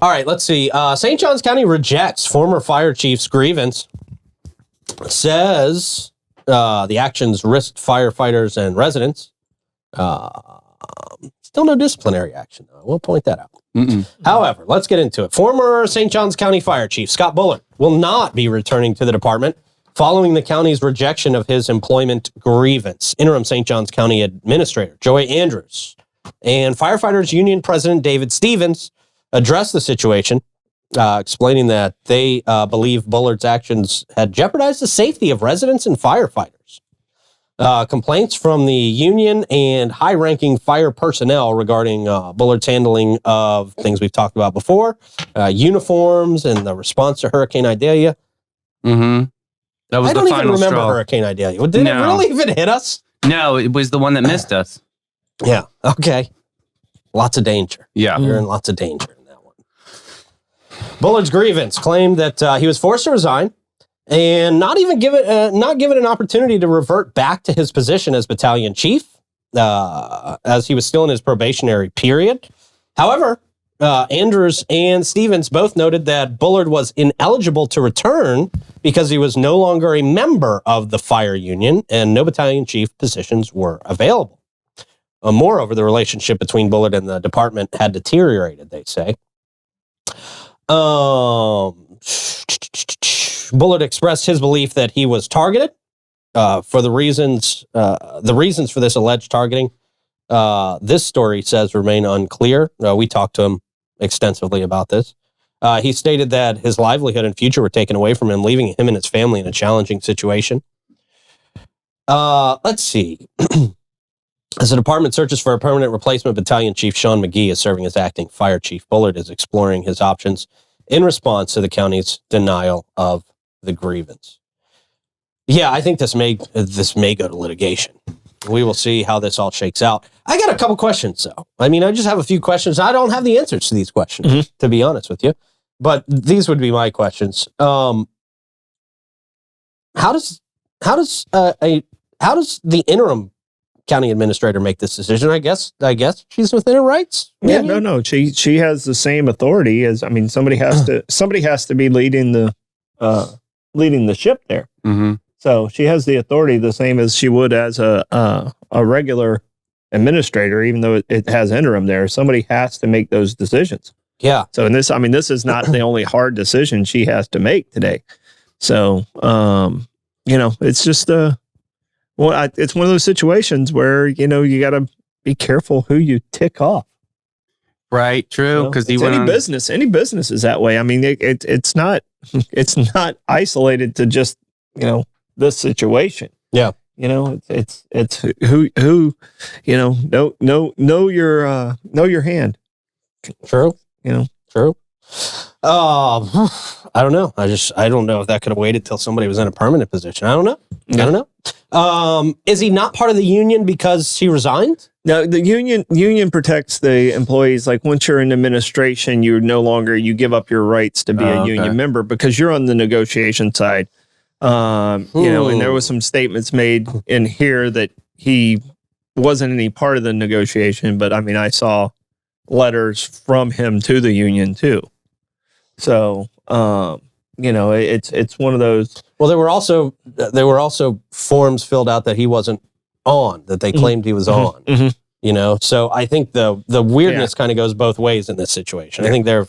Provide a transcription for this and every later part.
All right, let's see. St. Johns County rejects former fire chief's grievance. Says the actions risked firefighters and residents. Still no disciplinary action, though. I will point that out. However, let's get into it. Former St. Johns County Fire Chief Scott Bullard will not be returning to the department following the county's rejection of his employment grievance. Interim St. Johns County Administrator Joy Andrews and Firefighters Union President David Stevens addressed the situation, explaining that they believe Bullard's actions had jeopardized the safety of residents and firefighters. Complaints from the union and high-ranking fire personnel regarding Bullard's handling of things we've talked about before, uniforms and the response to Hurricane Idalia. That was I don't even remember Hurricane Idalia. Did it really even hit us? No, it was the one that missed us. Yeah. Okay. Lots of danger. Yeah. You're in lots of danger in that one. Bullard's grievance claimed that he was forced to resign and not given an opportunity to revert back to his position as battalion chief, as he was still in his probationary period. However, Andrews and Stevens both noted that Bullard was ineligible to return because he was no longer a member of the fire union and no battalion chief positions were available. Moreover, the relationship between Bullard and the department had deteriorated, they say. Bullard expressed his belief that he was targeted for the reasons for this alleged targeting. This story says remain unclear. We talked to him extensively about this. He stated that his livelihood and future were taken away from him, leaving him and his family in a challenging situation. Let's see. As the department searches for a permanent replacement, Battalion Chief Sean McGee is serving as acting fire chief. Bullard is exploring his options in response to the county's denial of the grievance. Yeah, I think this may go to litigation. We will see how this all shakes out. I got a couple questions, though. I mean, I just have a few questions. I don't have the answers to these questions, to be honest with you. But these would be my questions. How does the interim county administrator make this decision? I guess she's within her rights. Maybe? Yeah, no. She has the same authority as. I mean, somebody has to be leading the ship there. So she has the authority the same as she would as a regular administrator, even though it has interim there. Somebody has to make those decisions. Yeah. So this is not the only hard decision she has to make today. So, it's just it's one of those situations where, you got to be careful who you tick off. Right. True. Because any business is that way. I mean, it's not isolated to just, this situation. Yeah. It's who know your hand. True. True. I don't know. I don't know if that could have waited till somebody was in a permanent position. I don't know. I don't know. Is he not part of the union because he resigned? No, the union protects the employees. Like once you're in administration, you give up your rights to be a union member because you're on the negotiation side. And there was some statements made in here that he wasn't any part of the negotiation, but I mean, I saw letters from him to the union too. So, it's one of those. Well, there were also forms filled out that he wasn't on, that they claimed he was on, so I think the weirdness kind of goes both ways in this situation. I think there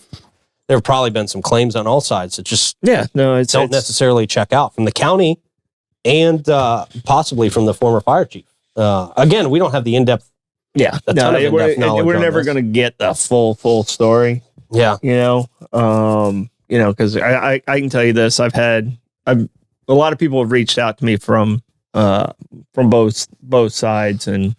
have probably been some claims on all sides that just don't necessarily check out from the county and possibly from the former fire chief. Again, we don't have the in-depth. Yeah, we're never going to get the full story. Yeah, because I can tell you this: a lot of people have reached out to me from both sides, and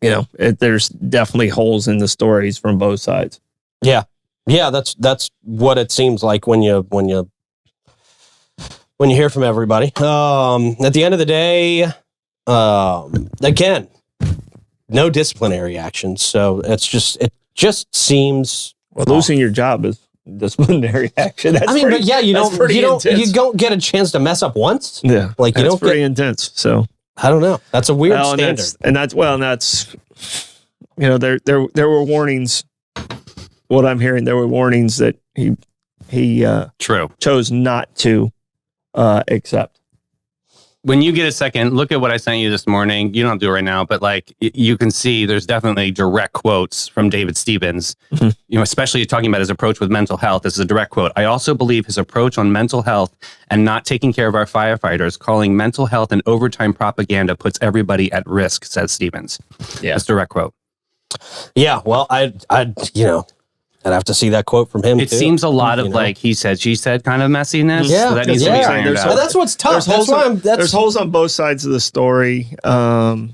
there's definitely holes in the stories from both sides. Yeah. Yeah, that's what it seems like when you hear from everybody. At the end of the day, again, no disciplinary actions. So it just seems losing your job is disciplinary action. You don't get a chance to mess up once. Yeah, like that's pretty intense. So I don't know. That's a weird standard. There were warnings what I'm hearing, there were warnings that he True. chose not to accept. When you get a second, look at what I sent you this morning. You don't do it right now, but like you can see there's definitely direct quotes from David Stevens, especially talking about his approach with mental health. This is a direct quote. I also believe his approach on mental health and not taking care of our firefighters, calling mental health and overtime propaganda puts everybody at risk, says Stevens. Yeah. That's a direct quote. Yeah. Well, I'd have to see that quote from him. It seems a lot of like he said, she said kind of messiness. Yeah. So that needs to be ironed out. Well, that's what's tough. There's holes on both sides of the story. And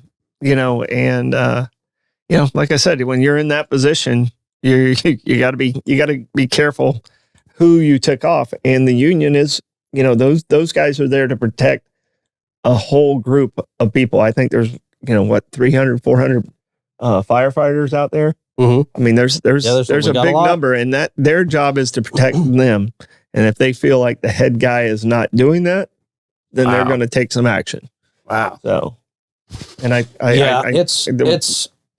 like I said, when you're in that position, you got to be careful who you tick off. And the union is, those guys are there to protect a whole group of people. I think there's 300, 400 firefighters out there. I mean, there's a big number, and that their job is to protect them. And if they feel like the head guy is not doing that, then they're going to take some action. Wow. So, and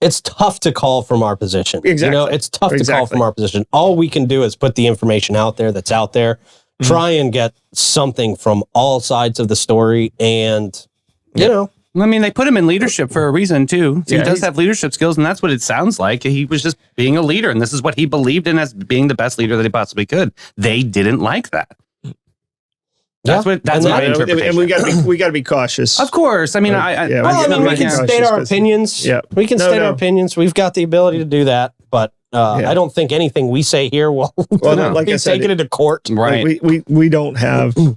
it's tough to call from our position. Exactly. It's tough to call from our position. All we can do is put the information out there that's out there, try and get something from all sides of the story, and I mean, they put him in leadership for a reason, too. So he does have leadership skills, and that's what it sounds like. He was just being a leader, and this is what he believed in as being the best leader that he possibly could. They didn't like that. That's my interpretation. And we got to be cautious. Of course. I mean, we can state our opinions. Yeah. We can state our opinions. We've got the ability to do that, but I don't think anything we say here will be taken into court. Right. We don't have the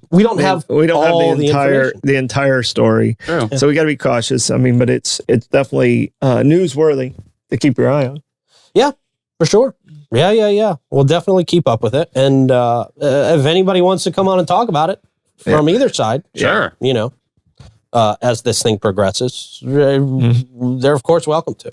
entire story. True. So we got to be cautious. I mean, but it's definitely newsworthy to keep your eye on. Yeah, for sure. Yeah. We'll definitely keep up with it. And if anybody wants to come on and talk about it from either side, sure. As this thing progresses, they're of course welcome to.